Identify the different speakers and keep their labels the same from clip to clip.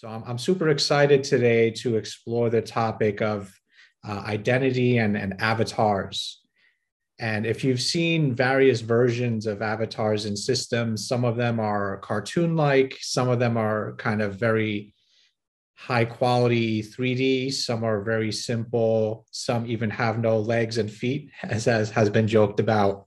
Speaker 1: So I'm super excited today to explore the topic of identity and avatars. And if you've seen various versions of avatars in systems, some of them are cartoon-like, some of them are kind of very high quality 3D, some are very simple, some even have no legs and feet, as has been joked about.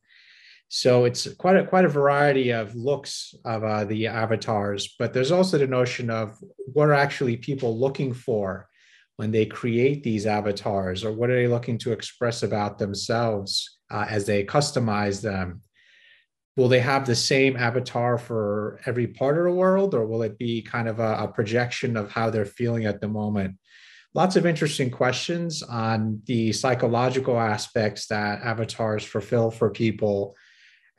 Speaker 1: So it's quite a variety of looks of the avatars, but there's also the notion of what are actually people looking for when they create these avatars, or what are they looking to express about themselves as they customize them. Will they have the same avatar for every part of the world, or will it be kind of a projection of how they're feeling at the moment? Lots of interesting questions on the psychological aspects that avatars fulfill for people,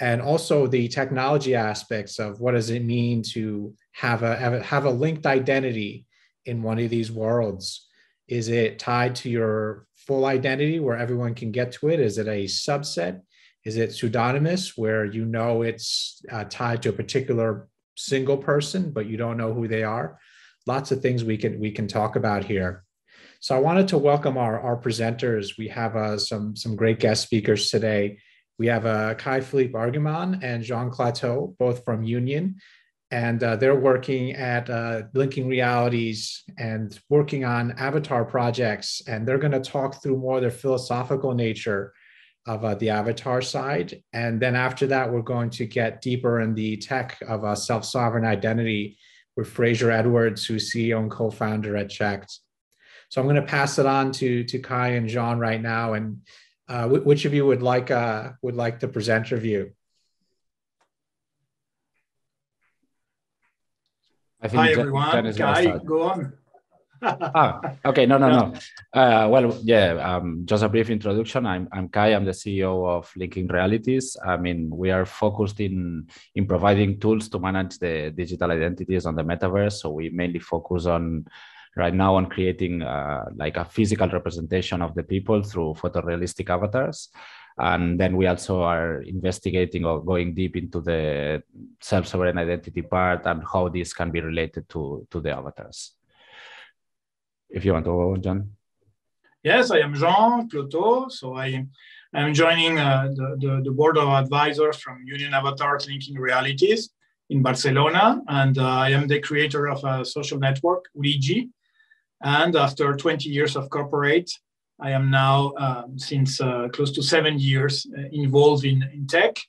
Speaker 1: and also the technology aspects of what does it mean to have a linked identity in one of these worlds. Is it tied to your full identity where everyone can get to it? Is it a subset? Is it pseudonymous where you know it's tied to a particular single person, but you don't know who they are? Lots of things we can talk about here. So I wanted to welcome our presenters. We have some great guest speakers today. We have Kai-Philippe Arguman and Jean Clateau, both from Union, and they're working at Linking Realities and working on avatar projects. And they're going to talk through more of the philosophical nature of the avatar side. And then after that, we're going to get deeper in the tech of a self-sovereign identity with Fraser Edwards, who's CEO and co-founder at Checked. So I'm going to pass it on to Kai and Jean right now. And which of you would like to present your view?
Speaker 2: I think
Speaker 3: Hi everyone, Kai, go on.
Speaker 2: Okay, no. Well, yeah, just a brief introduction. I'm Kai, I'm the CEO of Linking Realities. I mean, we are focused in providing tools to manage the digital identities on the metaverse. So we mainly focus on right now on creating like a physical representation of the people through photorealistic avatars. And then we also are investigating or going deep into the self-sovereign identity part and how this can be related to the avatars. If you want to go, John.
Speaker 3: Yes, I am Jean Clateau. So I'm joining the board of advisors from Union Avatars Linking Realities in Barcelona. And I am the creator of a social network, Urigi. And after 20 years of corporate, I am now, since close to 7 years, involved in tech.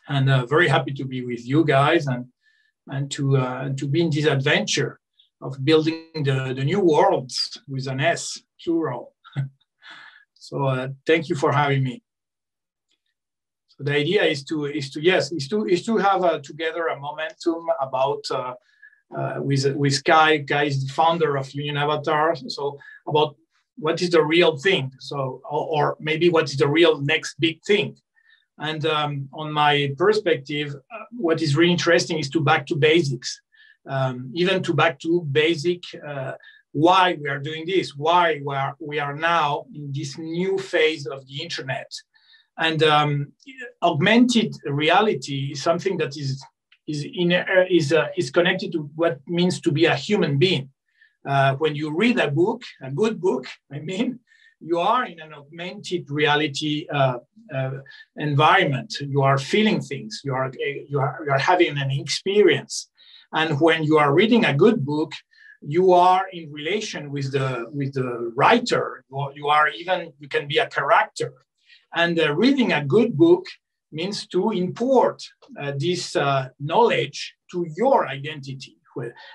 Speaker 3: And very happy to be with you guys and to be in this adventure of building the new worlds with an S, plural. So thank you for having me. So the idea is to have together a momentum about with Kai. Kai is the founder of Union Avatars. So about what is the real thing? So or maybe what is the real next big thing? And on my perspective, what is really interesting is to back to basics. Even to back to basic why we are doing this, why we are now in this new phase of the internet. And augmented reality is something that is connected to what it means to be a human being. When you read a book, a good book, I mean, you are in an augmented reality environment. You are feeling things. You are having an experience. And when you are reading a good book, you are in relation with the writer. You can be a character. And reading a good book means to import this knowledge to your identity.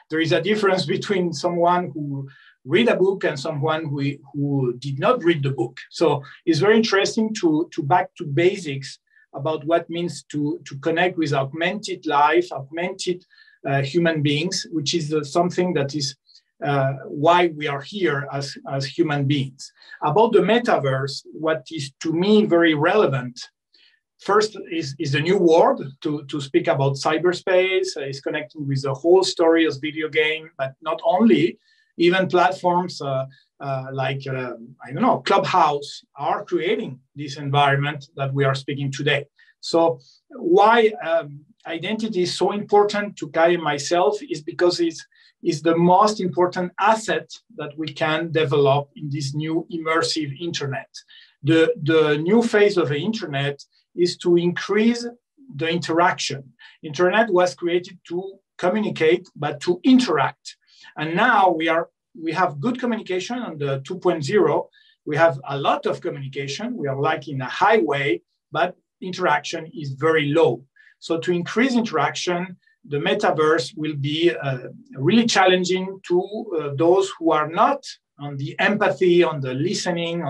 Speaker 3: There is a difference between someone who read a book and someone who did not read the book. So it's very interesting to back to basics about what it means to connect with augmented life, augmented human beings, which is something that is why we are here as human beings. About the metaverse, what is to me very relevant, first is the new world, to speak about cyberspace, is connecting with the whole story of video game, but not only, even platforms I don't know, Clubhouse are creating this environment that we are speaking today. So why identity is so important to Kai and myself is because it's the most important asset that we can develop in this new immersive internet. The new phase of the internet is to increase the interaction. Internet was created to communicate, but to interact. And now we have good communication on the 2.0. We have a lot of communication. We are like in a highway, but interaction is very low. So to increase interaction, the metaverse will be really challenging to those who are not on the empathy, on the listening,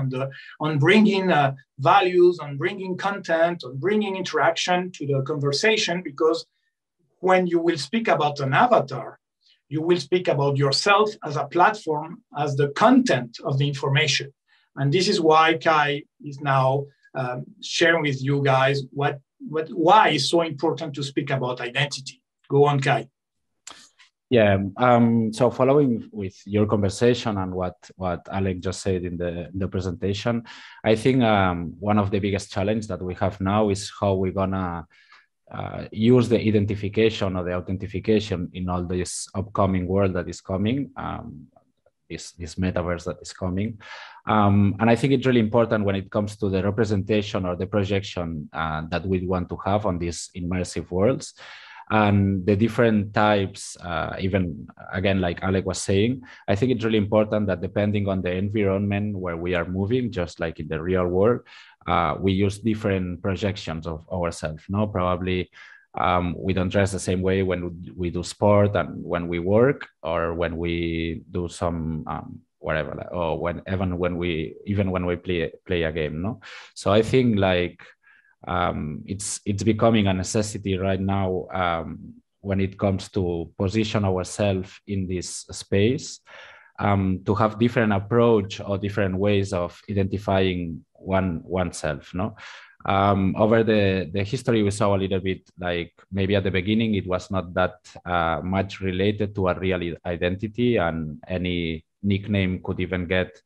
Speaker 3: on bringing values, on bringing content, on bringing interaction to the conversation. Because when you will speak about an avatar, you will speak about yourself as a platform, as the content of the information. And this is why Kai is now sharing with you guys why it's so important to speak about identity. Go on, Kai.
Speaker 2: Yeah. So following with your conversation and what Alec just said in the presentation, I think one of the biggest challenges that we have now is how we're gonna use the identification or the authentication in all this upcoming world that is coming, this metaverse that is coming. And I think it's really important when it comes to the representation or the projection that we want to have on these immersive worlds. And the different types, even again, like Alec was saying, I think it's really important that depending on the environment where we are moving, just like in the real world, we use different projections of ourselves. No, probably we don't dress the same way when we do sport and when we work, or when we do some whatever, or even when we play a game. No, so I think like it's becoming a necessity right now when it comes to position ourselves in this space, to have different approach or different ways of identifying oneself. No, over the history, we saw a little bit like maybe at the beginning it was not that much related to a real identity, and any nickname could even get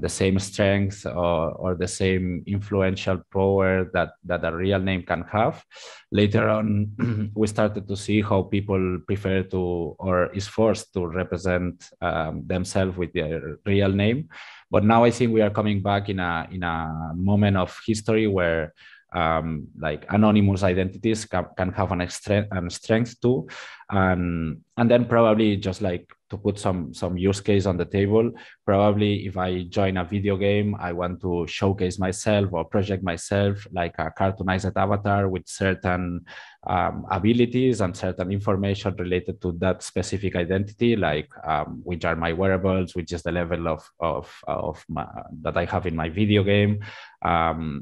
Speaker 2: the same strength or the same influential power that a real name can have. Later on, we started to see how people prefer to, or is forced to represent themselves with their real name. But now I think we are coming back in a moment of history where like anonymous identities can have an strength too, and then probably just like to put some use case on the table. Probably if I join a video game, I want to showcase myself or project myself like a cartoonized avatar with certain abilities and certain information related to that specific identity, like which are my wearables, which is the level of that I have in my video game.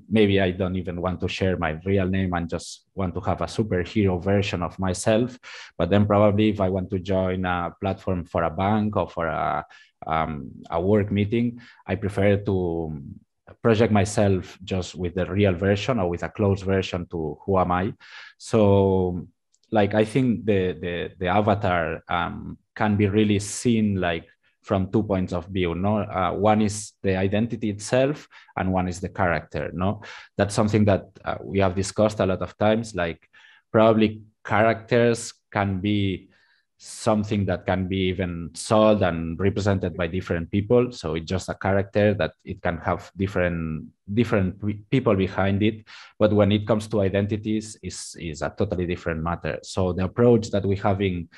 Speaker 2: Maybe I don't even want to share my real name and just want to have a superhero version of myself. But then probably if I want to join a platform for a bank or for a work meeting, I prefer to project myself just with the real version or with a close version to who am I. So like I think the avatar can be really seen like from 2 points of view. No, one is the identity itself, and one is the character. No, that's something that we have discussed a lot of times. Like probably characters can be something that can be even sold and represented by different people. So it's just a character that it can have different people behind it. But when it comes to identities, is a totally different matter. So the approach that we have in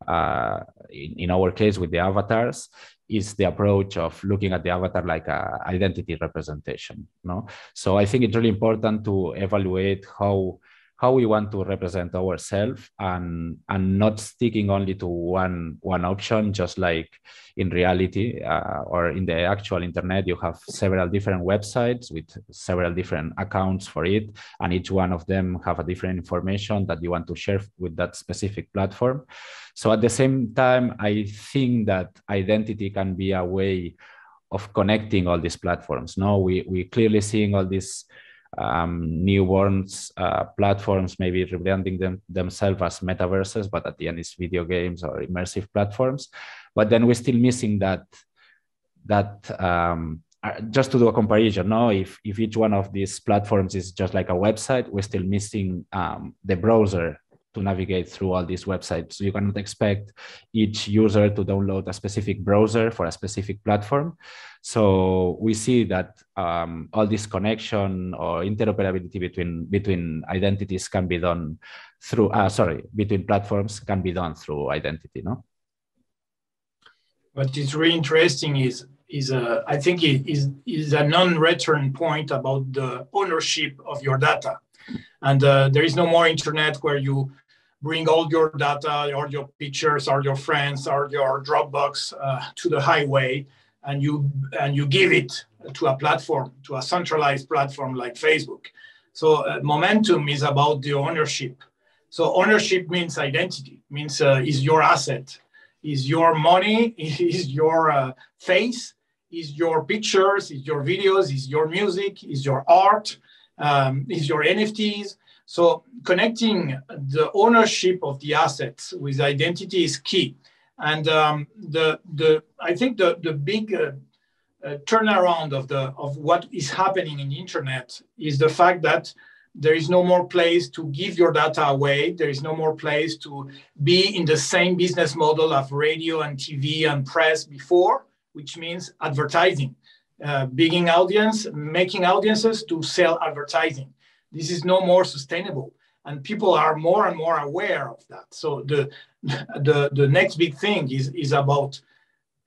Speaker 2: our case with the avatars is the approach of looking at the avatar like a identity representation. No, so I think it's really important to evaluate how we want to represent ourselves, and not sticking only to one option. Just like in reality or in the actual internet, you have several different websites with several different accounts for it, and each one of them have a different information that you want to share with that specific platform. So at the same time, I think that identity can be a way of connecting all these platforms. No, we clearly seeing all these newborns platforms maybe rebranding themselves as metaverses, but at the end it's video games or immersive platforms. But then we're still missing that just to do a comparison, no, if each one of these platforms is just like a website, we're still missing the browser to navigate through all these websites. So you cannot expect each user to download a specific browser for a specific platform. So we see that all this connection or interoperability between identities can be done through, between platforms can be done through identity, no?
Speaker 3: What is really interesting is I think it is a non-return point about the ownership of your data. And there is no more internet where you bring all your data or your pictures or your friends or your Dropbox to the highway, and you give it to a platform, to a centralized platform like Facebook. So momentum is about the ownership. So ownership means identity, means is your asset, is your money, is your face, is your pictures, is your videos, is your music, is your art, is your NFTs. So connecting the ownership of the assets with identity is key. And I think the big turnaround of what is happening in the internet is the fact that there is no more place to give your data away. There is no more place to be in the same business model of radio and TV and press before, which means advertising, making audiences to sell advertising. This is no more sustainable, and people are more and more aware of that. So the next big thing is about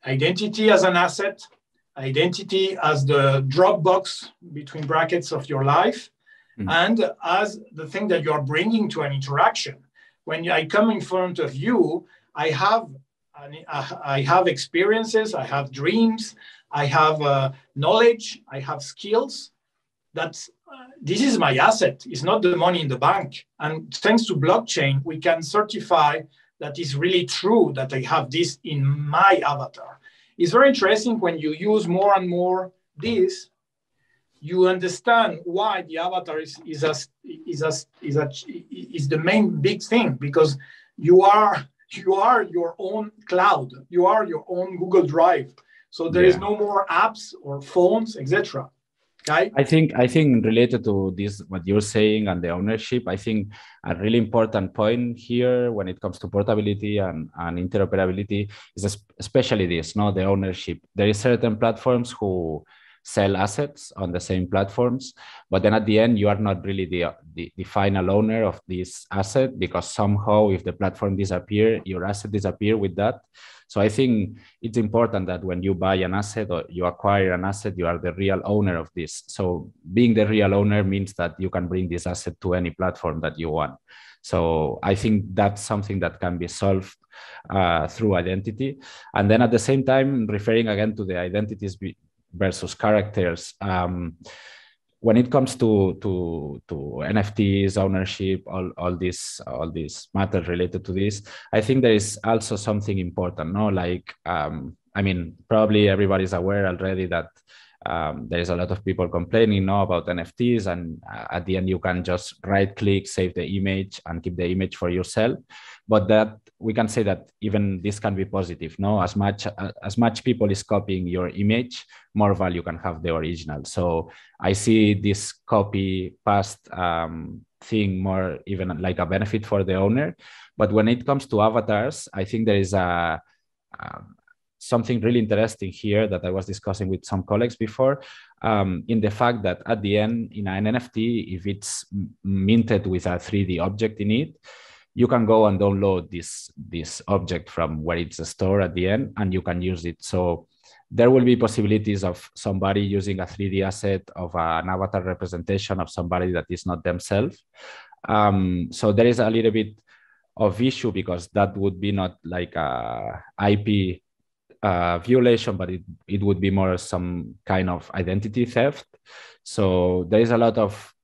Speaker 3: identity as an asset, identity as the Dropbox between brackets of your life, and as the thing that you are bringing to an interaction. When I come in front of you, I have experiences, I have dreams, I have knowledge, I have skills. This is my asset. It's not the money in the bank. And thanks to blockchain, we can certify that it's really true that I have this in my avatar. It's very interesting when you use more and more this, you understand why the avatar is the main big thing, because you are your own cloud, you are your own Google Drive. So there is no more apps or phones, etc. Okay?
Speaker 2: I think related to this, what you're saying and the ownership, I think a really important point here when it comes to portability and interoperability is especially this, no, the ownership. There is certain platforms who sell assets on the same platforms, but then at the end you are not really the final owner of this asset, because somehow if the platform disappears, your asset disappears with that. So I think it's important that when you buy an asset or you acquire an asset, you are the real owner of this. So being the real owner means that you can bring this asset to any platform that you want. So I think that's something that can be solved through identity. And then at the same time, referring again to the identities versus characters, when it comes to NFTs, ownership, all these matters related to this, I think there is also something important, no? Like, I mean, probably everybody's aware already that there is a lot of people complaining now about NFTs, and at the end you can just right click, save the image and keep the image for yourself. But that we can say that even this can be positive, no? As much people is copying your image, more value can have the original. So I see this copy past thing more even like a benefit for the owner. But when it comes to avatars, I think there is something really interesting here that I was discussing with some colleagues before, in the fact that at the end in an NFT, if it's minted with a 3D object in it, you can go and download this object from where it's stored at the end, and you can use it. So there will be possibilities of somebody using a 3D asset of an avatar representation of somebody that is not themselves. So there is a little bit of issue, because that would be not like a IP violation, but it would be more some kind of identity theft. So there is a lot of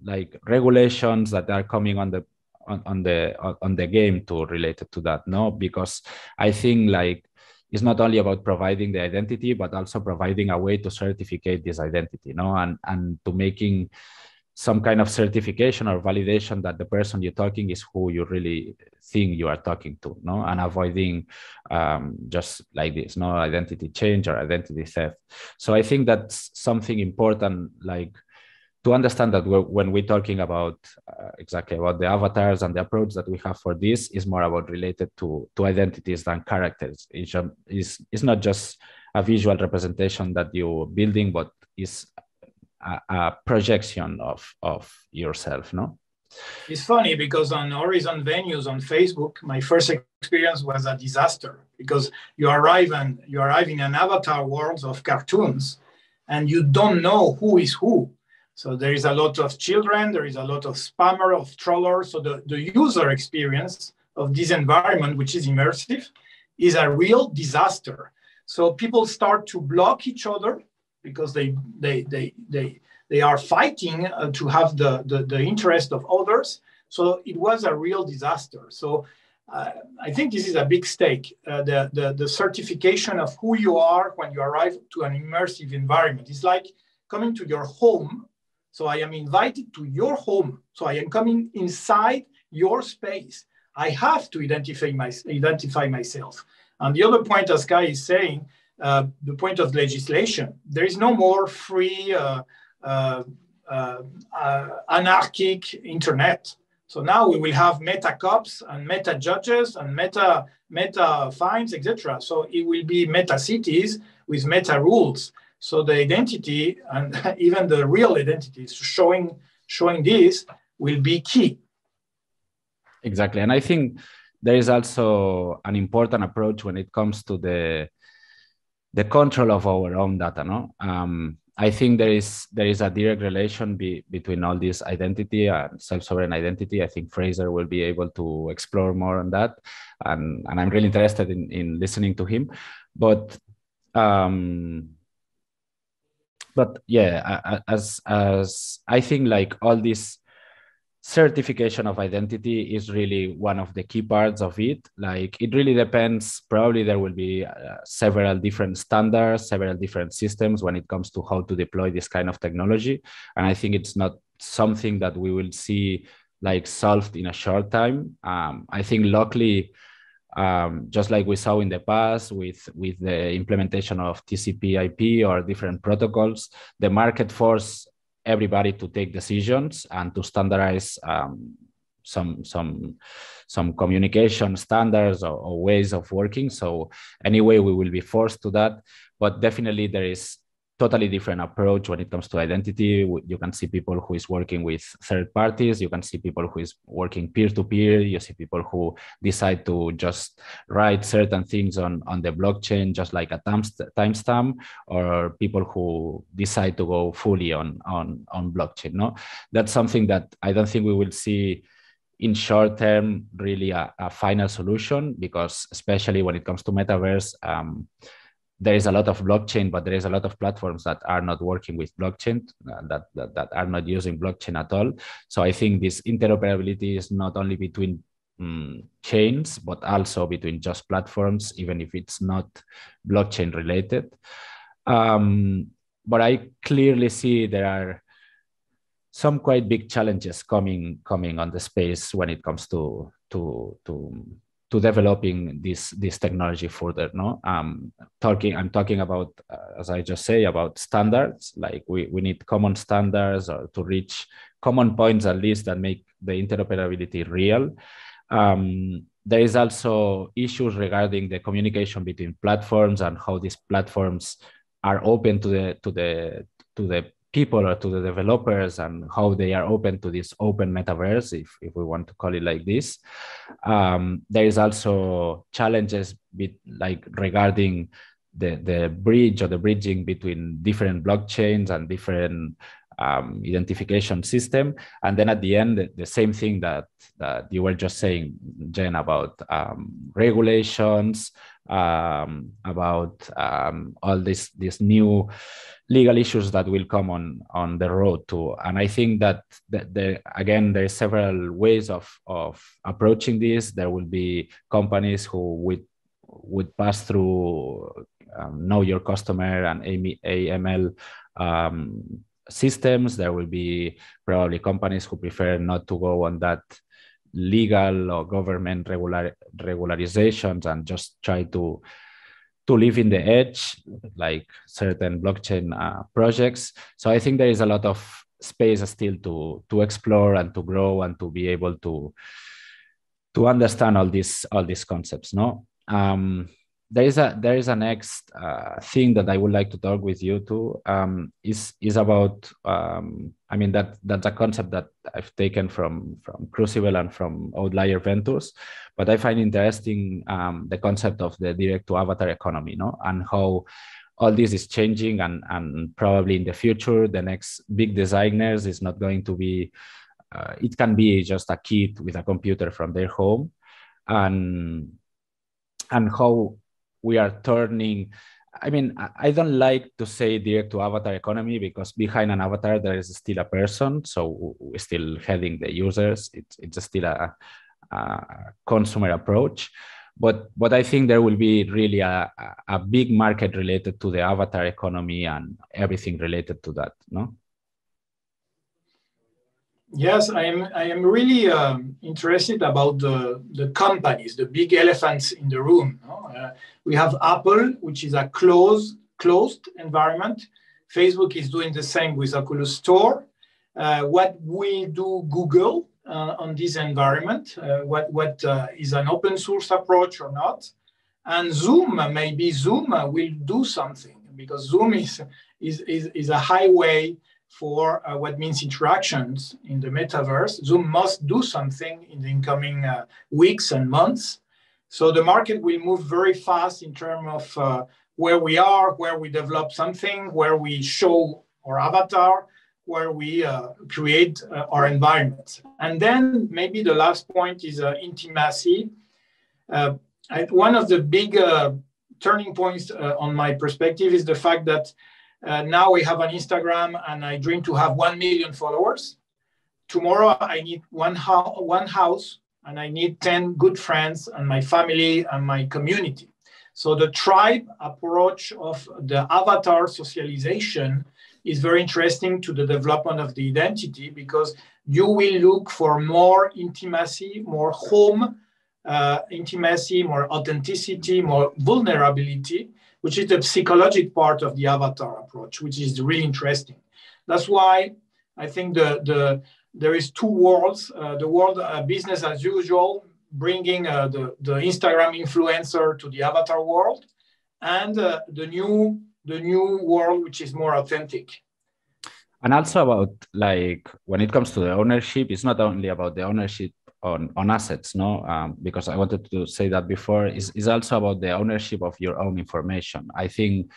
Speaker 2: like regulations that are coming on the game to related to that, no? Because I think like it's not only about providing the identity, but also providing a way to certificate this identity, no? And to making some kind of certification or validation that the person you're talking is who you really think you are talking to, no, and avoiding just like this, no identity change or identity theft. So I think that's something important, like to understand that when we're talking about exactly about the avatars, and the approach that we have for this is more about related to identities than characters. It's not just a visual representation that you're building, but is a projection of yourself, no?
Speaker 3: It's funny because on Horizon Venues on Facebook, my first experience was a disaster, because you arrive in an avatar world of cartoons and you don't know who is who. So there is a lot of children, there is a lot of spammer, of trollers. So the user experience of this environment, which is immersive, is a real disaster. So people start to block each other because they are fighting to have the interest of others. So it was a real disaster. So I think this is a big stake, the certification of who you are when you arrive to an immersive environment. It's like coming to your home. So I am invited to your home. So I am coming inside your space. I have to identify myself. And the other point, as Kai is saying, the point of legislation, there is no more free anarchic internet. So now we will have meta cops and meta judges and meta fines, etc. So it will be meta cities with meta rules. So the identity and even the real identities showing this will be key.
Speaker 2: Exactly. And I think there is also an important approach when it comes to the control of our own data, no? I think there is a direct relation between all this identity and self-sovereign identity. I think Fraser will be able to explore more on that, and I'm really interested in listening to him. But yeah, as I think, like, all this certification of identity is really one of the key parts of it. Like, it really depends. Probably there will be several different standards, several different systems when it comes to how to deploy this kind of technology. And I think it's not something that we will see like solved in a short time. I think luckily, just like we saw in the past with the implementation of TCP/IP or different protocols, the market forced everybody to take decisions and to standardize some communication standards or ways of working. So anyway, we will be forced to that, but definitely there is totally different approach when it comes to identity. You can see people who is working with third parties. You can see people who is working peer-to-peer. You see people who decide to just write certain things on the blockchain, just like a timestamp, or people who decide to go fully on blockchain. No, that's something that I don't think we will see in short term, really a final solution, because especially when it comes to Metaverse, there is a lot of blockchain, but there is a lot of platforms that are not working with blockchain, that are not using blockchain at all. So I think this interoperability is not only between chains, but also between just platforms, even if it's not blockchain related. But I clearly see there are some quite big challenges coming on the space when it comes to developing this technology further. No, I'm talking about, as I just say, about standards. Like we need common standards, or to reach common points at least that make the interoperability real. There is also issues regarding the communication between platforms and how these platforms are open to the people or to the developers, and how they are open to this open metaverse, if we want to call it like this. There is also challenges regarding the bridge or the bridging between different blockchains and different identification system. And then at the end, the same thing that you were just saying, Jen, about regulations, about all these new legal issues that will come on the road too. And I think that again, there are several ways of approaching this. There will be companies who would pass through know your customer and AML systems. There will be probably companies who prefer not to go on that legal or government regularizations and just try to live in the edge, like certain blockchain projects. So I think there is a lot of space still to explore and to grow and to be able to understand all these concepts. No, there is a next thing that I would like to talk with you too. Is about I mean that's a concept that I've taken from Crucible and from Outlier Ventures, but I find interesting the concept of the direct to avatar economy, no, and how all this is changing, and probably in the future the next big designers is not going to be it can be just a kid with a computer from their home, and how we are turning. I mean, I don't like to say direct to avatar economy because behind an avatar there is still a person, so we're still heading the users. It's still a consumer approach, but I think there will be really a big market related to the avatar economy and everything related to that, no?
Speaker 3: Yes, I am really interested about the companies, the big elephants in the room. No? We have Apple, which is a closed environment. Facebook is doing the same with Oculus Store. What will do Google on this environment? What is an open source approach or not? And Zoom, maybe Zoom will do something, because Zoom is a highway for what means interactions in the metaverse. Zoom must do something in the incoming weeks and months. So the market will move very fast in terms of where we are, where we develop something, where we show our avatar, where we create our environments. And then maybe the last point is intimacy. One of the big turning points on my perspective is the fact that now we have an Instagram and I dream to have 1 million followers. Tomorrow I need one house and I need 10 good friends and my family and my community. So the tribe approach of the avatar socialization is very interesting to the development of the identity, because you will look for more intimacy, more home intimacy, more authenticity, more vulnerability, which is the psychological part of the avatar approach, which is really interesting. That's why I think there is two worlds, the world business as usual, bringing the Instagram influencer to the avatar world, and the new world, which is more authentic.
Speaker 2: And also about, like, when it comes to the ownership, it's not only about the ownership on assets, no, because I wanted to say that before, is also about the ownership of your own information. I think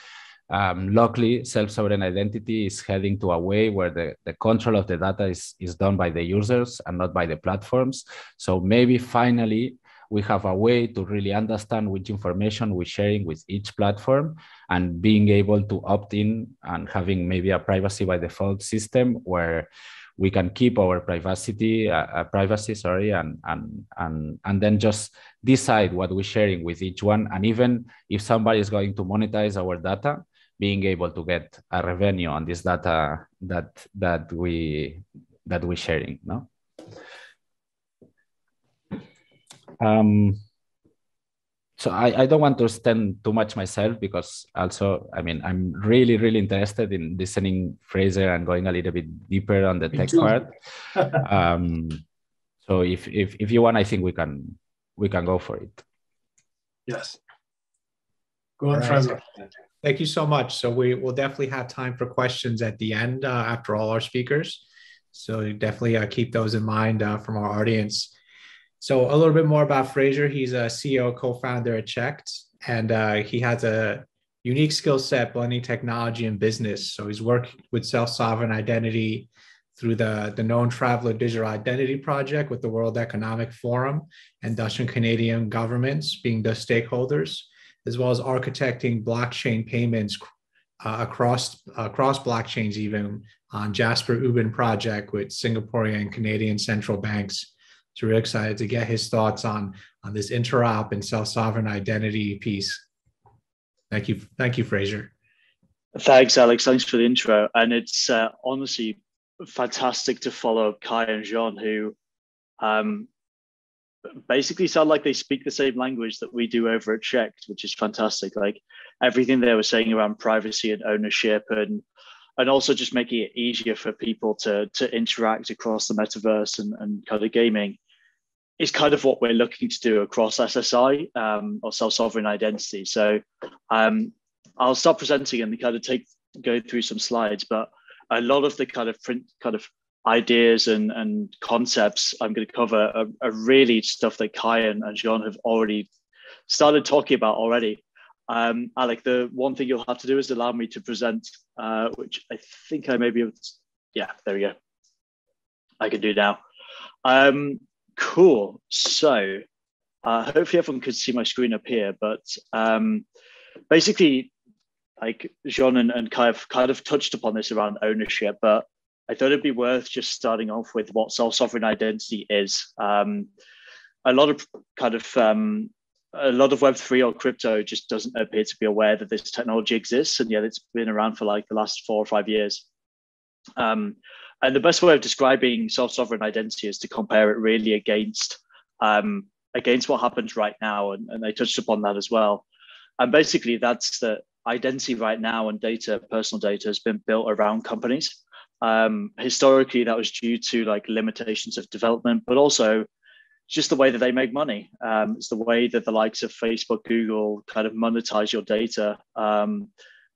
Speaker 2: locally, self-sovereign identity is heading to a way where the control of the data is done by the users and not by the platforms. So maybe finally we have a way to really understand which information we're sharing with each platform, and being able to opt in and having maybe a privacy by default system where we can keep our privacy, and then just decide what we're sharing with each one. And even if somebody is going to monetize our data, being able to get a revenue on this data that we're sharing, no? So I don't want to extend too much myself, because also, I mean, I'm really, really interested in listening Fraser and going a little bit deeper on the tech part. So if you want, I think we can go for it.
Speaker 3: Yes. Go on, Fraser.
Speaker 1: Thank you so much. So we will definitely have time for questions at the end after all our speakers. So definitely keep those in mind from our audience. So a little bit more about Fraser. He's a CEO, co-founder at Checked, and he has a unique skill set blending technology and business. So he's worked with self-sovereign identity through the known Traveler Digital Identity Project with the World Economic Forum and Dutch and Canadian governments being the stakeholders, as well as architecting blockchain payments across blockchains, even on Jasper Ubin project with Singaporean and Canadian central banks. So we're excited to get his thoughts on this interop and self-sovereign identity piece. Thank you, Fraser.
Speaker 4: Thanks, Alex. Thanks for the intro. And it's honestly fantastic to follow Kai and Jean, who basically sound like they speak the same language that we do over at Checked, which is fantastic. Like everything they were saying around privacy and ownership, and also just making it easier for people to interact across the metaverse and kind of gaming is kind of what we're looking to do across SSI, or self-sovereign identity. So I'll start presenting and kind of go through some slides, but a lot of the kind of ideas and concepts I'm going to cover are really stuff that Kai and Jean have already started talking about already. Alec, the one thing you'll have to do is allow me to present, which I think I may be able to, yeah, there we go. I can do now. Cool. So hopefully everyone could see my screen up here, but basically, like Jean and Kai have kind of touched upon this around ownership, but I thought it'd be worth just starting off with what self-sovereign identity is. A lot of Web3 or crypto just doesn't appear to be aware that this technology exists, and yet it's been around for like the last 4 or 5 years. And the best way of describing self-sovereign identity is to compare it really against what happens right now, and they touched upon that as well. And basically, that's the identity right now, and personal data has been built around companies. Historically, that was due to like limitations of development, but also just the way that they make money. It's the way that the likes of Facebook, Google kind of monetize your data.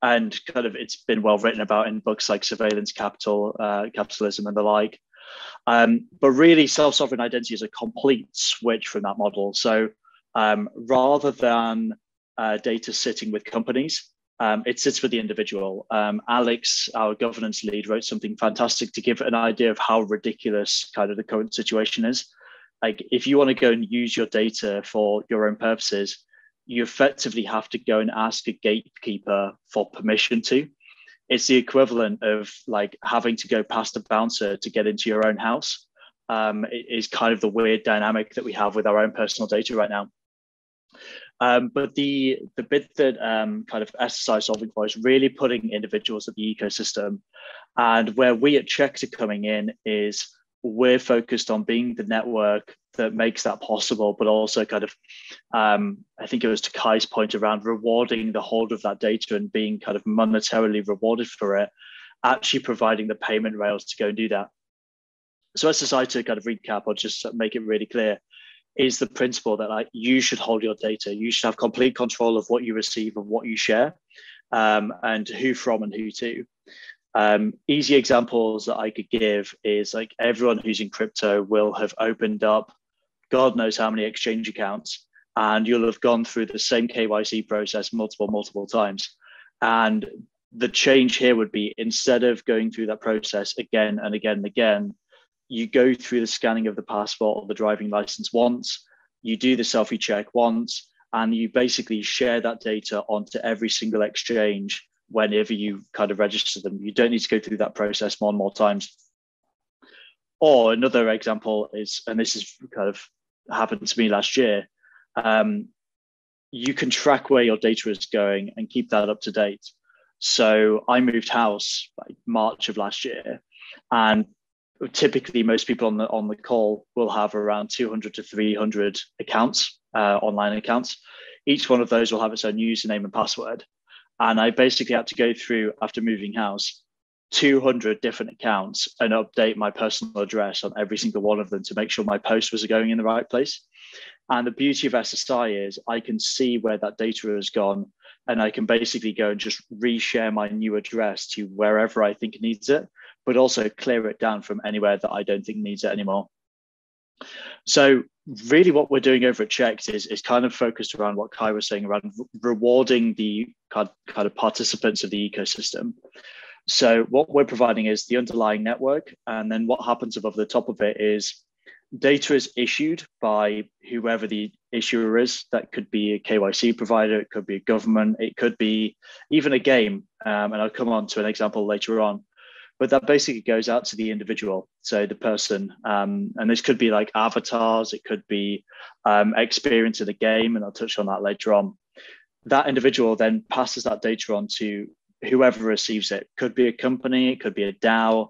Speaker 4: And kind of it's been well written about in books like Surveillance Capitalism and the like. But really, self-sovereign identity is a complete switch from that model. So rather than data sitting with companies, it sits with the individual. Alex, our governance lead, wrote something fantastic to give an idea of how ridiculous kind of the current situation is. Like if you want to go and use your data for your own purposes, you effectively have to go and ask a gatekeeper for permission to. It's the equivalent of like having to go past a bouncer to get into your own house. It is kind of the weird dynamic that we have with our own personal data right now. But the bit that kind of SSI is solving for is really putting individuals at the ecosystem. And where we at Checked are coming in is we're focused on being the network that makes that possible, but also kind of, I think it was to Kai's point around rewarding the holder of that data and being kind of monetarily rewarded for it, actually providing the payment rails to go and do that. So SSI, to kind of recap or just make it really clear, is the principle that like you should hold your data. You should have complete control of what you receive and what you share, and who from and who to. Easy examples that I could give is like everyone who's in crypto will have opened up God knows how many exchange accounts, and you'll have gone through the same KYC process multiple times. And the change here would be, instead of going through that process again and again and again, you go through the scanning of the passport or the driving license once, you do the selfie check once, and you basically share that data onto every single exchange whenever you kind of register them. You don't need to go through that process more and more times. Or another example is, and this is kind of happened to me last year, you can track where your data is going and keep that up to date. So I moved house like March of last year, and typically most people on the call will have around 200 to 300 accounts, online accounts. Each one of those will have its own username and password. And I basically had to go through, after moving house, 200 different accounts and update my personal address on every single one of them to make sure my post was going in the right place. And the beauty of SSI is I can see where that data has gone, and I can basically go and just reshare my new address to wherever I think it needs it, but also clear it down from anywhere that I don't think needs it anymore. So really what we're doing over at Checked is kind of focused around what Kai was saying around rewarding the kind of participants of the ecosystem. So what we're providing is the underlying network, and then what happens above the top of it is data is issued by whoever the issuer is. That could be a KYC provider, it could be a government, it could be even a game, and I'll come on to an example later on. But that basically goes out to the individual, so the person, and this could be like avatars, it could be experience in the game, and I'll touch on that later on. That individual then passes that data on to whoever receives it. Could be a company, it could be a DAO.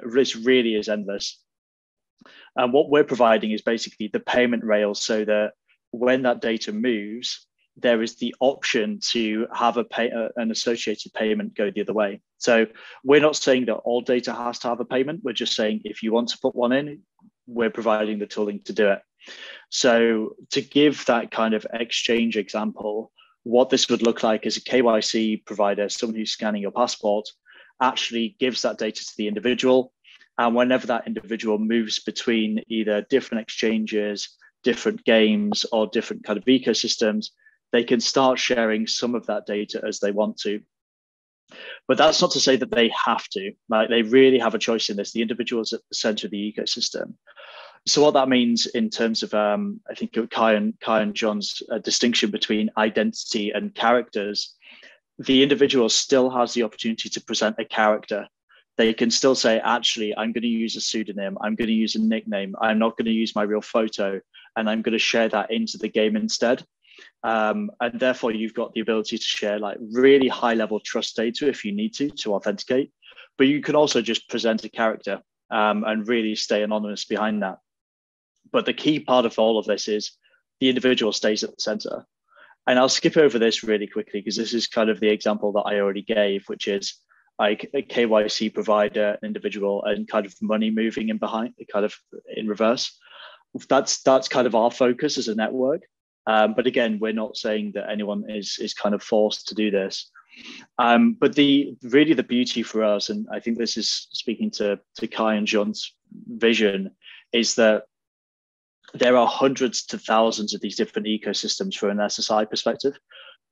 Speaker 4: This really is endless. And what we're providing is basically the payment rails, so that when that data moves, there is the option to have an associated payment go the other way. So we're not saying that all data has to have a payment. We're just saying if you want to put one in, we're providing the tooling to do it. So to give that kind of exchange example, what this would look like is a KYC provider, someone who's scanning your passport, actually gives that data to the individual. And whenever that individual moves between either different exchanges, different games, or different kind of ecosystems, they can start sharing some of that data as they want to. But that's not to say that they have to. Like, they really have a choice in this. The individual is at the center of the ecosystem. So what that means in terms of, I think Kai and John's distinction between identity and characters, the individual still has the opportunity to present a character. They can still say, actually, I'm going to use a pseudonym, I'm going to use a nickname, I'm not going to use my real photo, and I'm going to share that into the game instead. And therefore, you've got the ability to share like really high level trust data if you need to authenticate, but you can also just present a character and really stay anonymous behind that. But the key part of all of this is the individual stays at the center. And I'll skip over this really quickly because this is kind of the example that I already gave, which is like a KYC provider, an individual, and kind of money moving in behind, kind of in reverse. That's kind of our focus as a network. But again, we're not saying that anyone is kind of forced to do this. But the beauty for us, and I think this is speaking to Kai and John's vision, is that there are hundreds to thousands of these different ecosystems from an SSI perspective.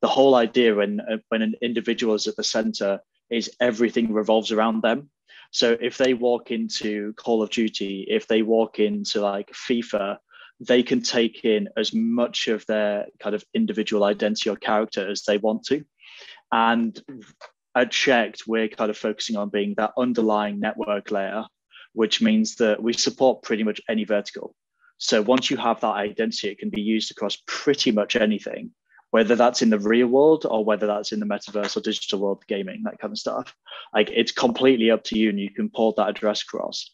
Speaker 4: The whole idea when an individual is at the center is everything revolves around them. So if they walk into Call of Duty, if they walk into like FIFA, they can take in as much of their kind of individual identity or character as they want to. And at Checked, we're kind of focusing on being that underlying network layer, which means that we support pretty much any vertical. So once you have that identity, it can be used across pretty much anything, whether that's in the real world or whether that's in the metaverse or digital world, gaming, that kind of stuff. Like, it's completely up to you, and you can port that address across,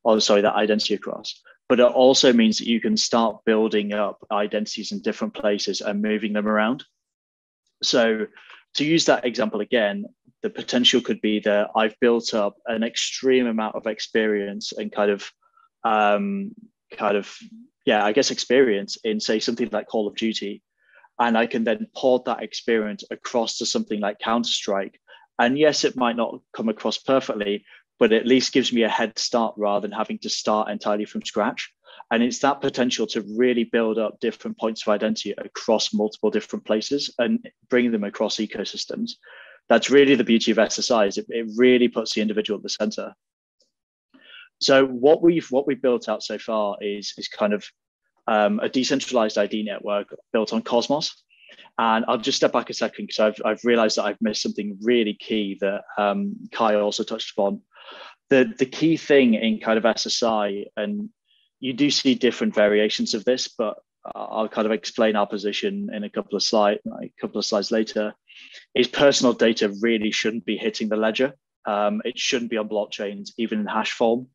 Speaker 4: or sorry, that identity across. But it also means that you can start building up identities in different places and moving them around. So to use that example again, the potential could be that I've built up an extreme amount of experience and experience in, say, something like Call of Duty. And I can then port that experience across to something like Counter-Strike. And yes, it might not come across perfectly, but at least gives me a head start rather than having to start entirely from scratch. And it's that potential to really build up different points of identity across multiple different places and bring them across ecosystems. That's really the beauty of SSI, is it really puts the individual at the center. So what we've built out so far is kind of a decentralized ID network built on Cosmos. And I'll just step back a second because I've realized that I've missed something really key that Kai also touched upon. The key thing in kind of SSI, and you do see different variations of this, but I'll kind of explain our position in a couple of slides later, is personal data really shouldn't be hitting the ledger. It shouldn't be on blockchains, even in hash form.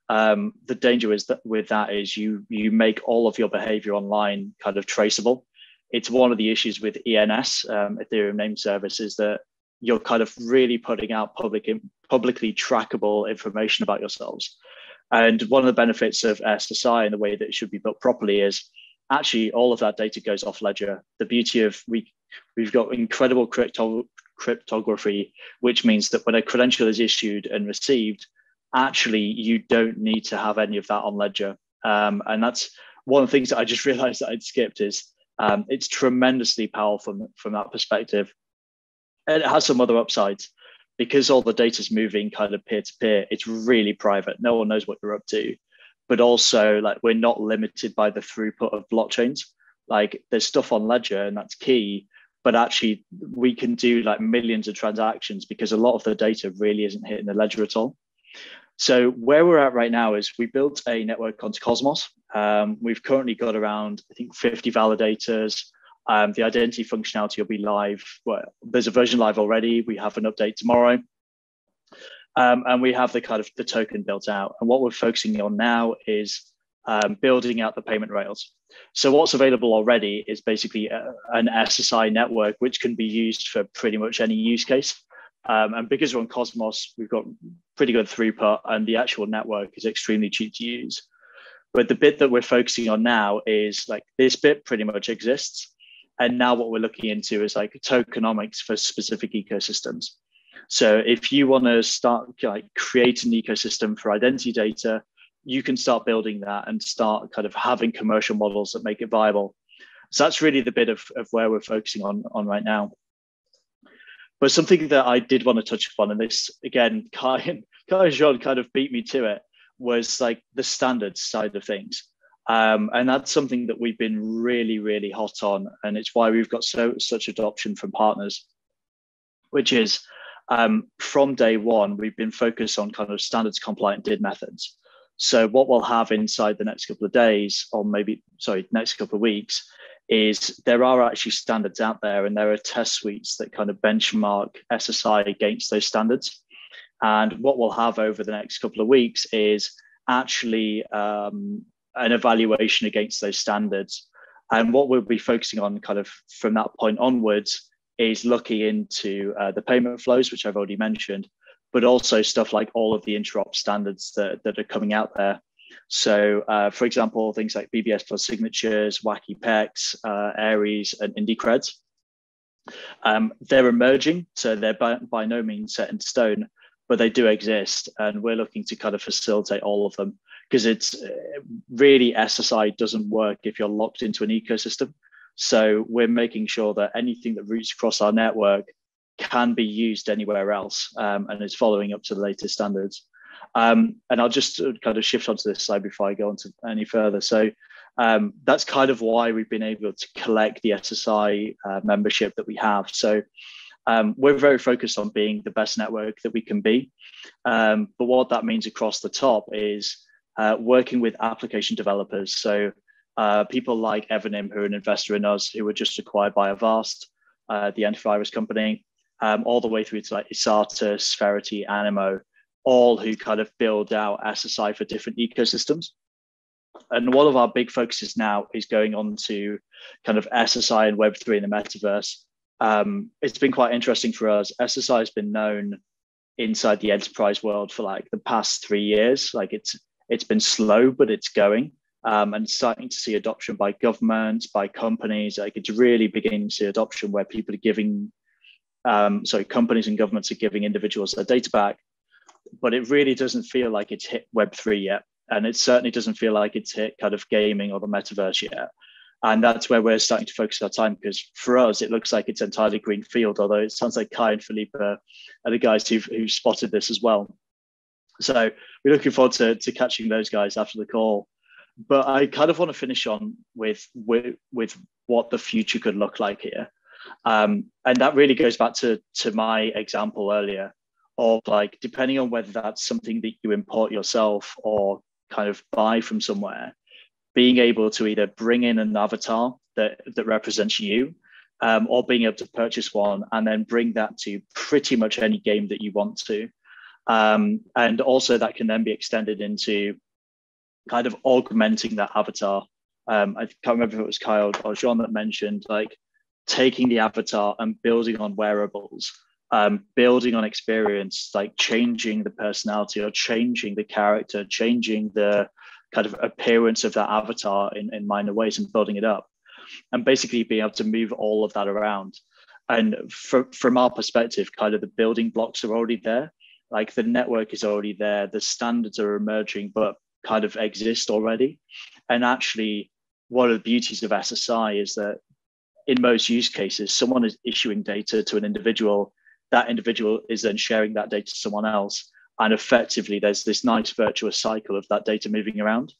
Speaker 4: The danger is that with that is you make all of your behavior online kind of traceable. It's one of the issues with ENS, Ethereum Name Service, is that you're kind of really putting out publicly trackable information about yourselves. And one of the benefits of SSI and the way that it should be built properly is actually all of that data goes off ledger. The beauty of we've got incredible cryptography, which means that when a credential is issued and received, actually you don't need to have any of that on ledger. And that's one of the things that I just realized that I'd skipped is it's tremendously powerful from that perspective. And it has some other upsides. Because all the data is moving kind of peer-to-peer, it's really private. No one knows what you're up to. But also, like, we're not limited by the throughput of blockchains. Like, there's stuff on ledger, and that's key. But actually, we can do like millions of transactions because a lot of the data really isn't hitting the ledger at all. So where we're at right now is we built a network onto Cosmos. We've currently got around, I think, 50 validators. The identity functionality will be live. Well, there's a version live already. We have an update tomorrow. And we have the kind of the token built out. And what we're focusing on now is building out the payment rails. So what's available already is basically an SSI network, which can be used for pretty much any use case. And because we're on Cosmos, we've got pretty good throughput, and the actual network is extremely cheap to use. But the bit that we're focusing on now is like this bit pretty much exists. And now what we're looking into is like tokenomics for specific ecosystems. So if you want to start like create an ecosystem for identity data, you can start building that and start kind of having commercial models that make it viable. So that's really the bit of where we're focusing on right now. But something that I did want to touch upon, and this again, Kai and Jean kind of beat me to it, was like the standards side of things. And that's something that we've been really, really hot on. And it's why we've got such adoption from partners, which is from day one, we've been focused on kind of standards compliant DID methods. So what we'll have inside the next couple of days, or maybe, next couple of weeks, is there are actually standards out there, and there are test suites that kind of benchmark SSI against those standards. And what we'll have over the next couple of weeks is actually an evaluation against those standards. And what we'll be focusing on kind of from that point onwards is looking into the payment flows, which I've already mentioned, but also stuff like all of the interop standards that are coming out there. So, for example, things like BBS plus signatures, Wacky PEX, Aries, and IndyCreds. They're emerging, so they're by no means set in stone, but they do exist, and we're looking to kind of facilitate all of them, because it's really SSI doesn't work if you're locked into an ecosystem. So we're making sure that anything that routes across our network can be used anywhere else, and is following up to the latest standards. And I'll just kind of shift onto this slide before I go on to any further. So that's kind of why we've been able to collect the SSI membership that we have. So we're very focused on being the best network that we can be. But what that means across the top is working with application developers. So people like Evanim, who are an investor in us, who were just acquired by Avast, the antivirus company, all the way through to like Isata, Spherity, Animo, all who kind of build out SSI for different ecosystems. And one of our big focuses now is going on to kind of SSI and Web3 in the metaverse. It's been quite interesting for us. SSI has been known inside the enterprise world for like the past 3 years. Like it's been slow, but it's going. And starting to see adoption by governments, by companies. Like it's really beginning to see adoption where people are giving, companies and governments are giving individuals their data back, but it really doesn't feel like it's hit Web3 yet. And it certainly doesn't feel like it's hit kind of gaming or the metaverse yet. And that's where we're starting to focus our time, because for us, it looks like it's entirely green field, although it sounds like Kai and Philippe are the guys who spotted this as well. So we're looking forward to catching those guys after the call. But I kind of want to finish on with what the future could look like here. And that really goes back to my example earlier of like, depending on whether that's something that you import yourself or kind of buy from somewhere, being able to either bring in an avatar that represents you, or being able to purchase one and then bring that to pretty much any game that you want to. And also that can then be extended into kind of augmenting that avatar. I can't remember if it was Kyle or Jean that mentioned like taking the avatar and building on wearables, building on experience, like changing the personality or changing the character, changing the kind of appearance of that avatar in minor ways and building it up, and basically being able to move all of that around. And from our perspective, kind of the building blocks are already there. Like the network is already there. The standards are emerging, but kind of exist already. And actually, one of the beauties of SSI is that in most use cases, someone is issuing data to an individual. That individual is then sharing that data to someone else. And effectively, there's this nice virtuous cycle of that data moving around.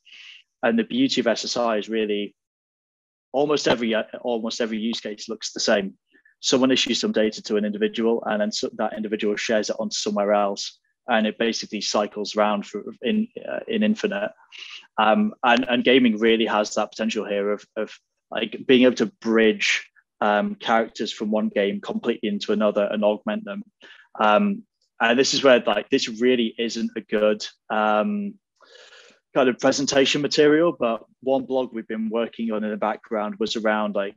Speaker 4: And the beauty of SSI is really almost every use case looks the same. Someone issues some data to an individual, and then that individual shares it on somewhere else. And it basically cycles around in infinite. And gaming really has that potential here of like being able to bridge characters from one game completely into another and augment them. And this is where like this really isn't a good kind of presentation material, but one blog we've been working on in the background was around like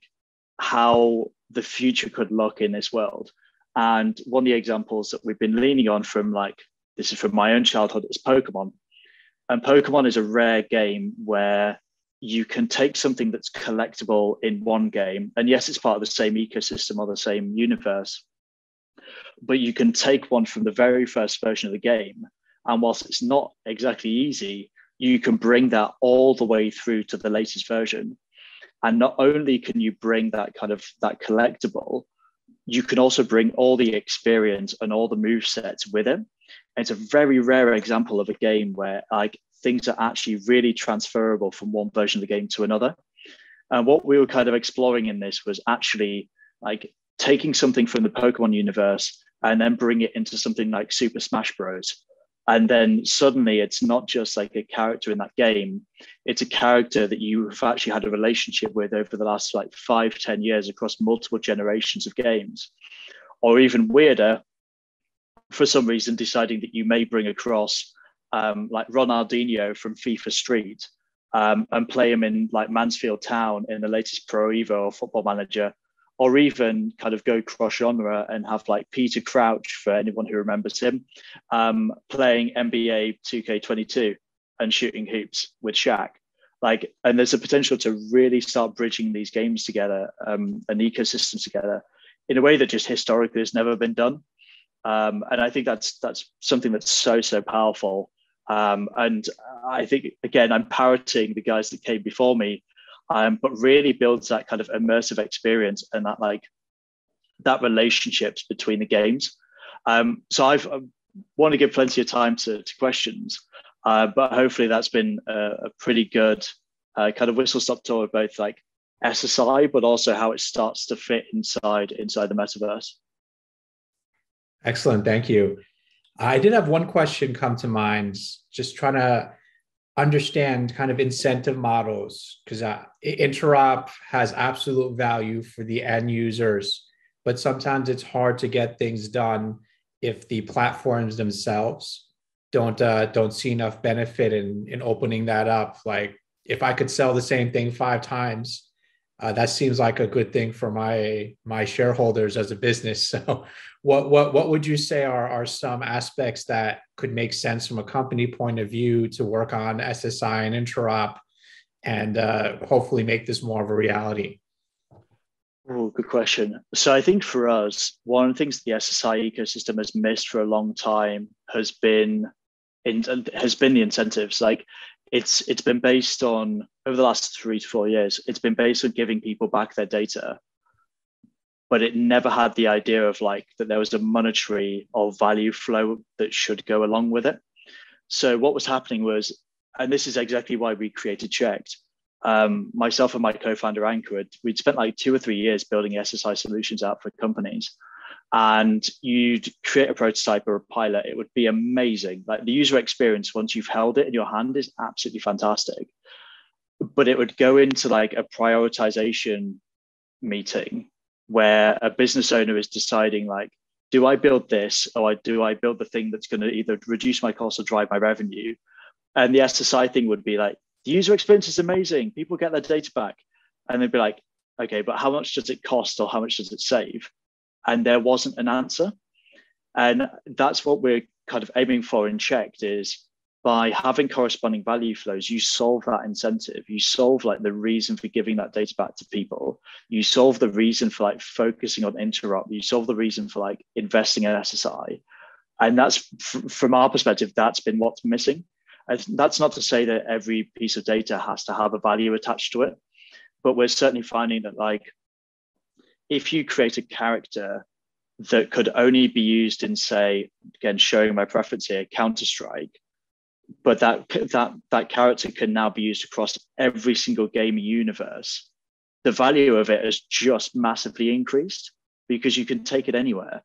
Speaker 4: how the future could look in this world. And one of the examples that we've been leaning on from like, this is from my own childhood, is Pokemon. And Pokemon is a rare game where you can take something that's collectible in one game. And yes, it's part of the same ecosystem or the same universe, but you can take one from the very first version of the game. And whilst it's not exactly easy, you can bring that all the way through to the latest version. And not only can you bring that kind of that collectible, you can also bring all the experience and all the move sets with it. And it's a very rare example of a game where like things are actually really transferable from one version of the game to another. And what we were kind of exploring in this was actually like taking something from the Pokemon universe and then bring it into something like Super Smash Bros. And then suddenly it's not just like a character in that game, it's a character that you've actually had a relationship with over the last like 5-10 years across multiple generations of games. Or even weirder, for some reason, deciding that you may bring across like Ronaldinho from FIFA Street and play him in like Mansfield Town in the latest Pro Evo or Football Manager, or even kind of go cross genre and have like Peter Crouch, for anyone who remembers him, playing NBA 2K22 and shooting hoops with Shaq. Like, and there's a potential to really start bridging these games together, and ecosystems together in a way that just historically has never been done. And I think that's something that's so powerful. And I think, again, I'm parroting the guys that came before me, but really builds that kind of immersive experience and that like that relationships between the games. So I want to give plenty of time to questions, but hopefully that's been a pretty good kind of whistle-stop tour of both like SSI, but also how it starts to fit inside the metaverse.
Speaker 1: Excellent, thank you. I did have one question come to mind, just trying to understand kind of incentive models, because interop has absolute value for the end users, but sometimes it's hard to get things done if the platforms themselves don't see enough benefit in opening that up. Like if I could sell the same thing 5 times, that seems like a good thing for my shareholders as a business. So what would you say are some aspects that could make sense from a company point of view to work on SSI and interop and hopefully make this more of a reality?
Speaker 4: Oh, good question. So I think for us, one of the things the SSI ecosystem has missed for a long time has been the incentives. Like it's been based on, over the last 3 to 4 years, it's been based on giving people back their data, but it never had the idea of like that there was a monetary or value flow that should go along with it. So what was happening was, and this is exactly why we created Checked, myself and my co-founder Anchor, we'd spent like 2 or 3 years building SSI solutions out for companies. And you'd create a prototype or a pilot, it would be amazing. Like the user experience, once you've held it in your hand, is absolutely fantastic. But it would go into like a prioritization meeting where a business owner is deciding like, do I build this or do I build the thing that's going to either reduce my cost or drive my revenue? And the SSI thing would be like, the user experience is amazing. People get their data back. And they'd be like, okay, but how much does it cost or how much does it save? And there wasn't an answer. And that's what we're kind of aiming for in Checked, is by having corresponding value flows, you solve that incentive. You solve like the reason for giving that data back to people. You solve the reason for like focusing on interop. You solve the reason for like investing in SSI. And that's, from our perspective, that's been what's missing. And that's not to say that every piece of data has to have a value attached to it, but we're certainly finding that like, if you create a character that could only be used in, say, again, showing my preference here, Counter-Strike, but that character can now be used across every single game universe, the value of it has just massively increased because you can take it anywhere.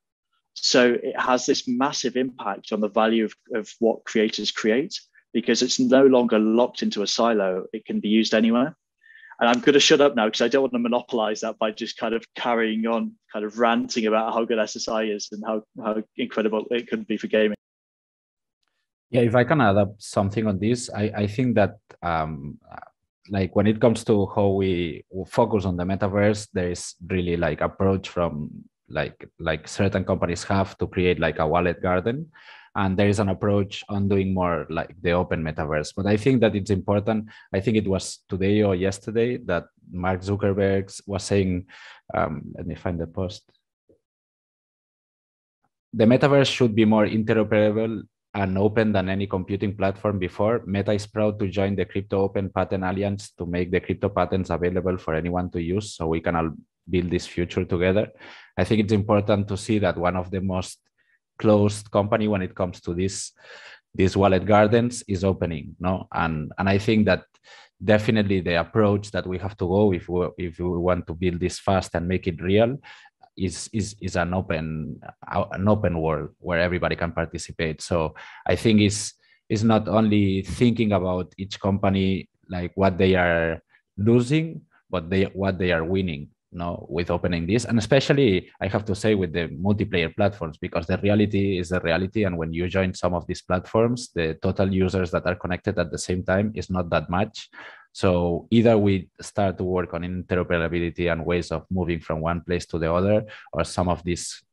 Speaker 4: So it has this massive impact on the value of what creators create, because it's no longer locked into a silo. It can be used anywhere. And I'm going to shut up now because I don't want to monopolize that by just kind of carrying on, kind of ranting about how good SSI is and how incredible it could be for gaming.
Speaker 2: Yeah, if I can add up something on this, I think that like when it comes to how we focus on the metaverse, there is really like approach from like certain companies have to create like a wallet garden. And there is an approach on doing more like the open metaverse. But I think that it's important. I think it was today or yesterday that Mark Zuckerberg was saying, let me find the post. The metaverse should be more interoperable and open than any computing platform before. Meta is proud to join the Crypto Open Patent Alliance to make the crypto patents available for anyone to use so we can all build this future together. I think it's important to see that one of the most closed company when it comes to these wallet gardens is opening, no? And I think that definitely the approach that we have to go if we want to build this fast and make it real is an open world where everybody can participate. So I think it's not only thinking about each company like what they are losing, but what they are winning, no, with opening this. And especially I have to say with the multiplayer platforms, because the reality is the reality. And when you join some of these platforms, the total users that are connected at the same time is not that much. So either we start to work on interoperability and ways of moving from one place to the other, or some of these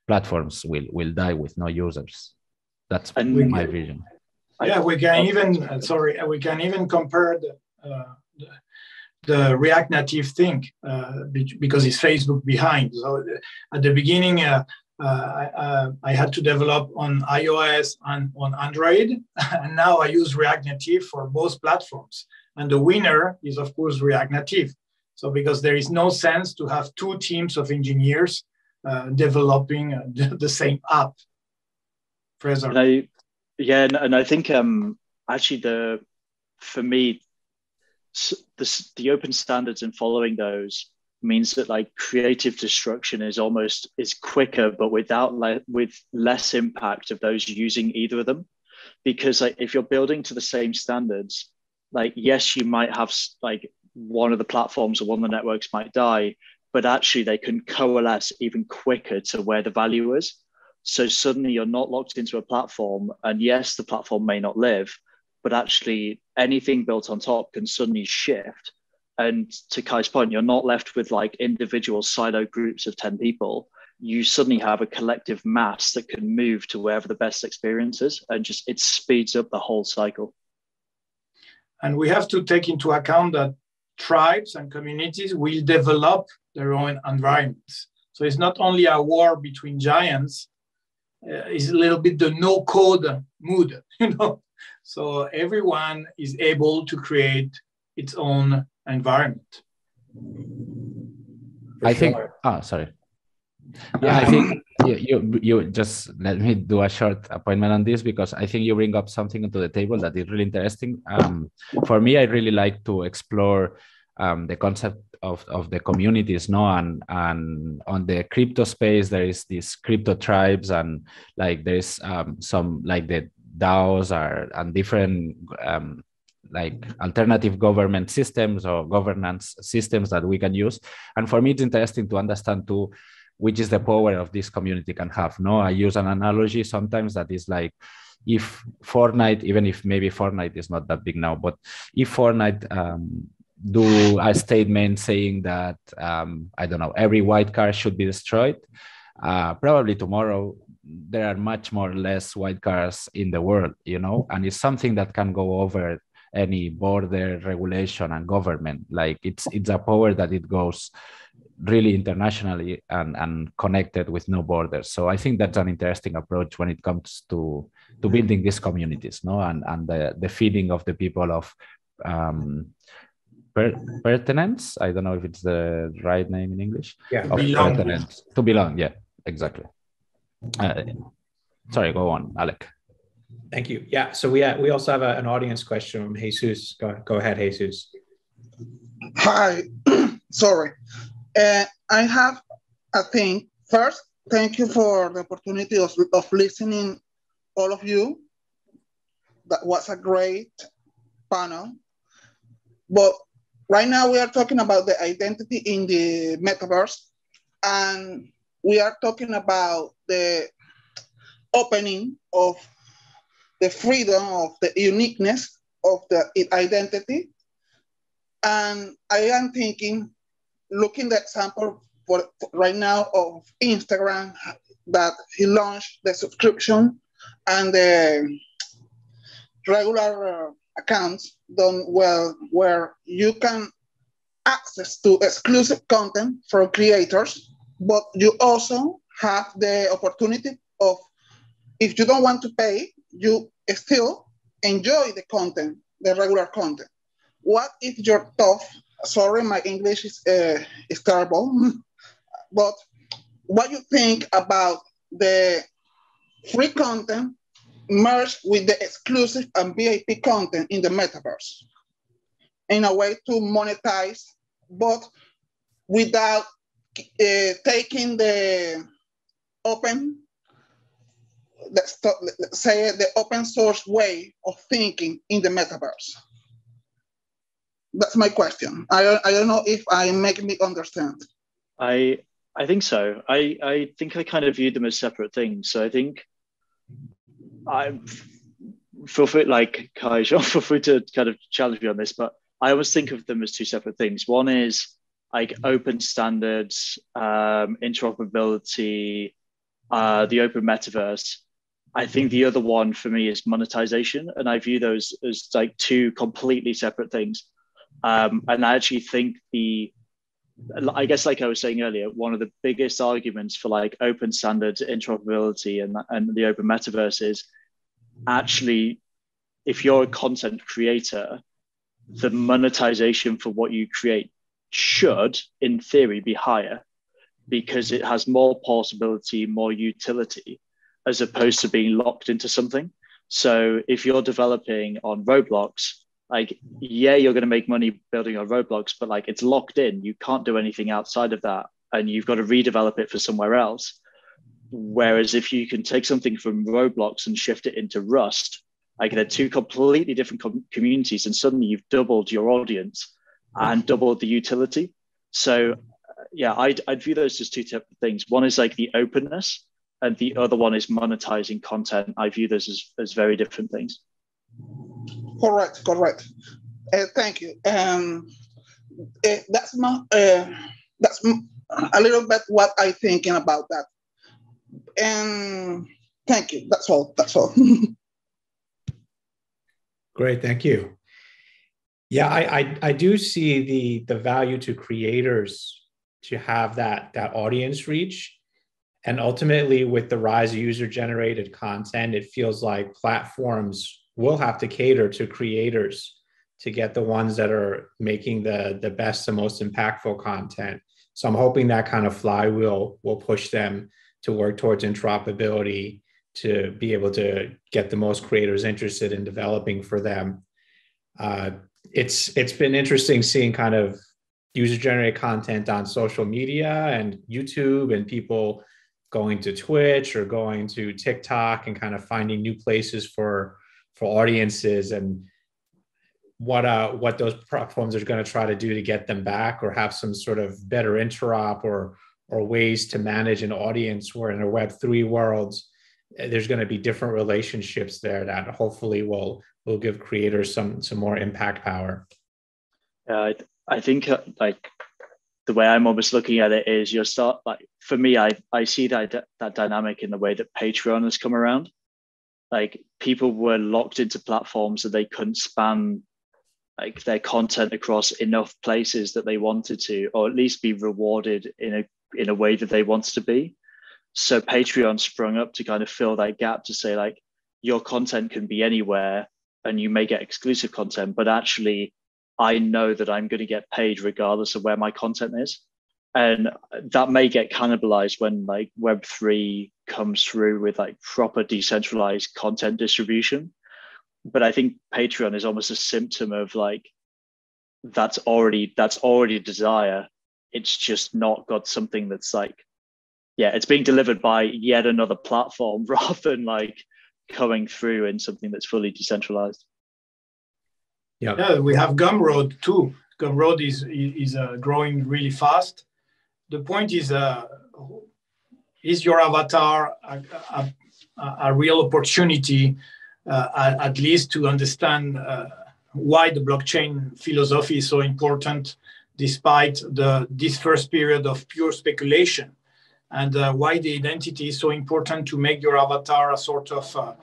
Speaker 2: platforms will die with no users. That's my vision.
Speaker 3: Yeah, we can even compare the React Native thing because it's Facebook behind. So at the beginning, I had to develop on iOS and on Android, and now I use React Native for both platforms. And the winner is, of course, React Native. So because there is no sense to have two teams of engineers developing the same app. Fraser.
Speaker 4: And I think actually for me, the open standards and following those means that like creative destruction is quicker, but with less impact of those using either of them. Because like if you're building to the same standards, like yes, you might have like one of the platforms or one of the networks might die, but actually they can coalesce even quicker to where the value is. So suddenly you're not locked into a platform, and yes, the platform may not live, but actually anything built on top can suddenly shift. And to Kai's point, you're not left with like individual silo groups of 10 people. You suddenly have a collective mass that can move to wherever the best experience is, and just it speeds up the whole cycle.
Speaker 3: And we have to take into account that tribes and communities will develop their own environments. So it's not only a war between giants, it's a little bit the no code mood, you know. So everyone is able to create its own environment.
Speaker 2: I think. Sorry. Yeah, I think you just let me do a short appointment on this, because I think you bring up something onto the table that is really interesting. For me, I really like to explore the concept of the communities, no, and on the crypto space there is these crypto tribes, and like there's some like the DAOs and different like alternative government systems or governance systems that we can use. And for me, it's interesting to understand too, which is the power of this community can have. No, I use an analogy sometimes that is like, if Fortnite, even if maybe Fortnite is not that big now, but if Fortnite do a statement saying that, I don't know, every white car should be destroyed, probably tomorrow there are much more less white cars in the world, you know, and it's something that can go over any border regulation and government. Like it's a power that it goes really internationally and connected with no borders. So I think that's an interesting approach when it comes to building these communities, no, and the feeling of the people of pertinence. I don't know if it's the right name in English.
Speaker 1: Yeah,
Speaker 2: pertinence. To belong. Yeah, exactly. Sorry, go on, Alec.
Speaker 1: Thank you. Yeah, so we also have an audience question from Jesus. Go ahead, Jesus.
Speaker 5: Hi. Sorry. I have a thing. First, thank you for the opportunity of listening, all of you. That was a great panel. But right now we are talking about the identity in the metaverse, and we are talking about the opening of the freedom of the uniqueness of the identity. And I am thinking, looking the example for right now of Instagram, that he launched the subscription and the regular accounts done well, where you can access to exclusive content from creators, but you also have the opportunity of, if you don't want to pay, you still enjoy the content, the regular content. What if your thought, sorry, my English is terrible, but what you think about the free content merged with the exclusive and VIP content in the metaverse in a way to monetize, but without taking the open, let's say the open source way of thinking in the metaverse? That's my question. I don't know if I make me understand.
Speaker 4: I think so. I think I kind of view them as separate things. So I think I feel free, like Kai, feel free to kind of challenge me on this, but I always think of them as two separate things. One is like open standards, interoperability, the open metaverse. I think the other one for me is monetization, and I view those as like two completely separate things. And I actually think I guess like I was saying earlier, one of the biggest arguments for like open standards, interoperability, and the open metaverse is actually, if you're a content creator, the monetization for what you create should, in theory, be higher because it has more portability, more utility, as opposed to being locked into something. So if you're developing on Roblox, like, yeah, you're going to make money building on Roblox, but like it's locked in. You can't do anything outside of that, and you've got to redevelop it for somewhere else. Whereas if you can take something from Roblox and shift it into Rust, like they're two completely different communities, and suddenly you've doubled your audience and doubled the utility. So yeah, I'd view those as two separate things. One is like the openness, and the other one is monetizing content. I view those as very different things.
Speaker 5: Correct. Thank you. That's a little bit what I'm thinking about that. And thank you. That's all.
Speaker 1: Great, thank you. Yeah, I do see the value to creators to have that audience reach. And ultimately, with the rise of user-generated content, it feels like platforms will have to cater to creators to get the ones that are making the best and most impactful content. So I'm hoping that kind of flywheel will push them to work towards interoperability, to be able to get the most creators interested in developing for them. It's been interesting seeing kind of user-generated content on social media and YouTube, and people going to Twitch or going to TikTok and kind of finding new places for audiences, and what those platforms are going to try to do to get them back, or have some sort of better interop or ways to manage an audience, where in a Web3 world, there's going to be different relationships there that hopefully will give creators some more impact power.
Speaker 4: I think like the way I'm almost looking at it is for me, I see that dynamic in the way that Patreon has come around. Like people were locked into platforms that they couldn't span like their content across enough places that they wanted to, or at least be rewarded in a way that they wanted to be. So Patreon sprung up to kind of fill that gap, to say like your content can be anywhere and you may get exclusive content, but actually I know that I'm going to get paid regardless of where my content is. And that may get cannibalized when like Web3 comes through with like proper decentralized content distribution. But I think Patreon is almost a symptom of like, that's already desire. It's just not got something that's like, yeah, it's being delivered by yet another platform rather than like coming through in something that's fully decentralized.
Speaker 3: Yeah, we have Gumroad too. Gumroad is growing really fast. The point is your avatar a real opportunity, at least to understand why the blockchain philosophy is so important, despite this first period of pure speculation, and why the identity is so important to make your avatar a sort of,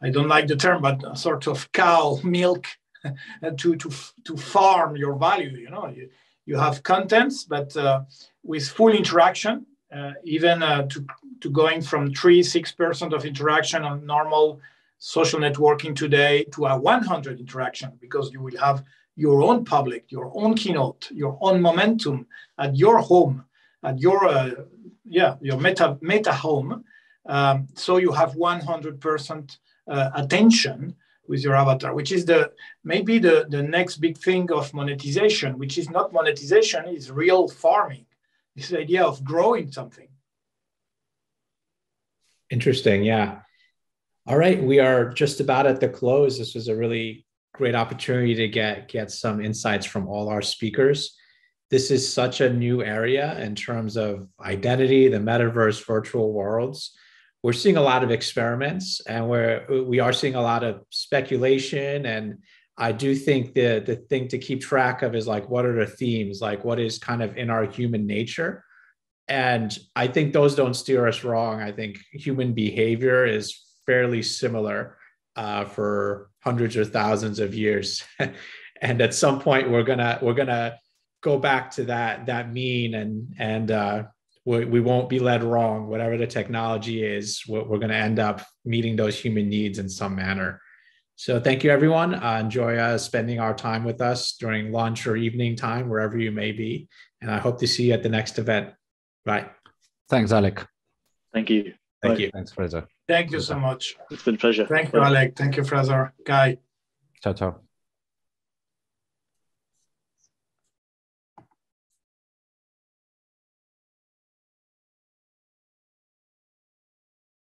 Speaker 3: I don't like the term, but a sort of cow milk to farm your value. You know, you have contents, but with full interaction, even to going from 3-6% of interaction on normal social networking today to a 100 interaction, because you will have your own public, your own keynote, your own momentum at your home, at your meta home. So you have 100% attention with your avatar, which is maybe the next big thing of monetization, which is not monetization, is real farming. It's the idea of growing something.
Speaker 1: Interesting. Yeah. All right. We are just about at the close. This was a really great opportunity to get some insights from all our speakers. This is such a new area in terms of identity, the metaverse, virtual worlds. We're seeing a lot of experiments, and we are seeing a lot of speculation. And I do think the thing to keep track of is like, what are the themes? Like, what is kind of in our human nature? And I think those don't steer us wrong. I think human behavior is fairly similar for hundreds or thousands of years. And at some point, we're gonna go back to that mean, and we won't be led wrong. Whatever the technology is, we're going to end up meeting those human needs in some manner. So thank you, everyone. Enjoy spending our time with us during lunch or evening time, wherever you may be. And I hope to see you at the next event. Bye.
Speaker 2: Thanks, Alec.
Speaker 4: Thank you.
Speaker 1: Thank you.
Speaker 2: Thanks, Fraser.
Speaker 3: Thank you so much.
Speaker 4: It's been a pleasure.
Speaker 3: Thank you, Alec. Thank you, Fraser. Guy.
Speaker 2: Ciao, ciao.